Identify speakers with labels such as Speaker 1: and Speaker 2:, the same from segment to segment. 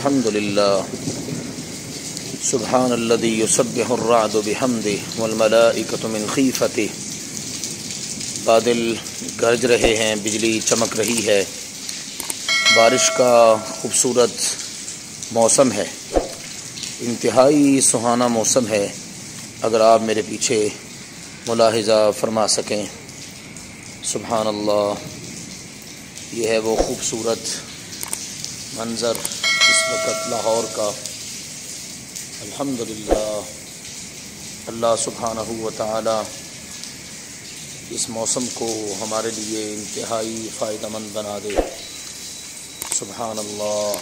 Speaker 1: الحمدللہ سبحان الذی یسبح الرعد بحمدہ والملائکۃ من خیفتہ۔ بادل گرج رہے ہیں، بجلی چمک رہی ہے، بارش کا خوبصورت موسم ہے، انتہائی سہانا موسم ہے۔ اگر آپ میرے پیچھے ملاحظہ فرما سکیں، سبحان اللہ، یہ ہے وہ خوبصورت منظر اس وقت لاہور کا۔ الحمدللہ، اللہ سبحانہ و تعالی اس موسم کو ہمارے لیے انتہائی فائدہ مند بنا دے۔ سبحان اللہ،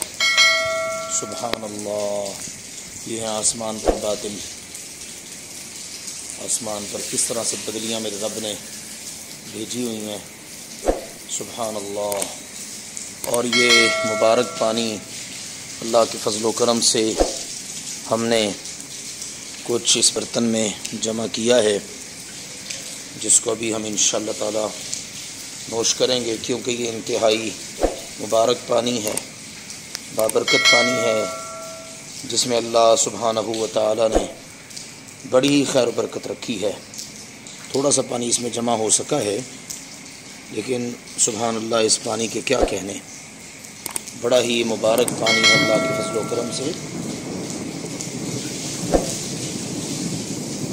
Speaker 1: سبحان اللہ۔ یہ ہیں آسمان پر بادل، آسمان پر کس طرح سے بدلیاں میرے رب نے بھیجی ہوئی ہیں، سبحان اللہ۔ اور یہ مبارک پانی اللہ کے فضل و کرم سے ہم نے کچھ اس برتن میں جمع کیا ہے، جس کو ابھی ہم انشاءاللہ تعالی نوش کریں گے، کیونکہ یہ انتہائی مبارک پانی ہے، بابرکت پانی ہے، جس میں اللہ سبحانہ و تعالی نے بڑی ہی خیر و برکت رکھی ہے۔ تھوڑا سا پانی اس میں جمع ہو سکا ہے، لیکن سبحان اللہ، اس پانی کے کیا کہنے، بڑا ہی مبارک پانی ہے اللہ کے فضل و کرم سے،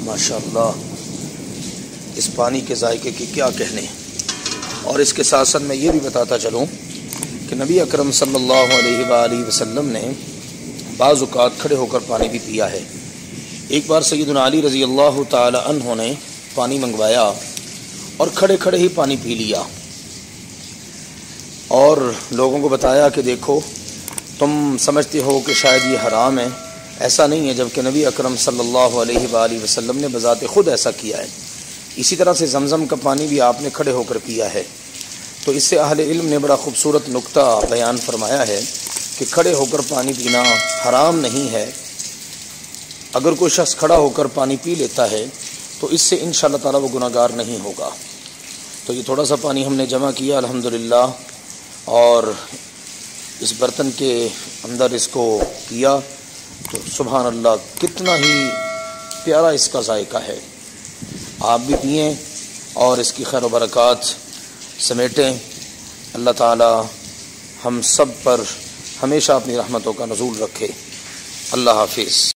Speaker 1: ماشاءاللہ۔ اس پانی کے ذائقے کے کیا کہنے۔ اور اس کے ساتھ ساتھ میں یہ بھی بتاتا چلوں کہ نبی اکرم صلی اللہ علیہ وآلہ وسلم نے بعض اوقات کھڑے ہو کر پانی بھی پیا ہے۔ ایک بار سیدنا علی رضی اللہ تعالی عنہ نے پانی منگوایا اور کھڑے کھڑے ہی پانی پی لیا، اور لوگوں کو بتایا کہ دیکھو، تم سمجھتے ہو کہ شاید یہ حرام ہے، ایسا نہیں ہے، جبکہ نبی اکرم صلی اللہ علیہ وآلہ وسلم نے بذات خود ایسا کیا ہے۔ اسی طرح سے زمزم کا پانی بھی آپ نے کھڑے ہو کر پیا ہے۔ تو اس سے اہل علم نے بڑا خوبصورت نقطہ بیان فرمایا ہے کہ کھڑے ہو کر پانی پینا حرام نہیں ہے۔ اگر کوئی شخص کھڑا ہو کر پانی پی لیتا ہے تو اس سے انشاءاللہ تعالی وہ گناہ گار نہیں ہوگا۔ تو یہ تھوڑا سا پانی ہم نے جمع کیا الحمدللہ، اور اس برتن کے اندر اس کو کیا، تو سبحان اللہ، کتنا ہی پیارا اس کا ذائقہ ہے۔ آپ بھی پئیں اور اس کی خیر و برکات سمیٹیں۔ اللہ تعالی ہم سب پر ہمیشہ اپنی رحمتوں کا نزول رکھے۔ اللہ حافظ۔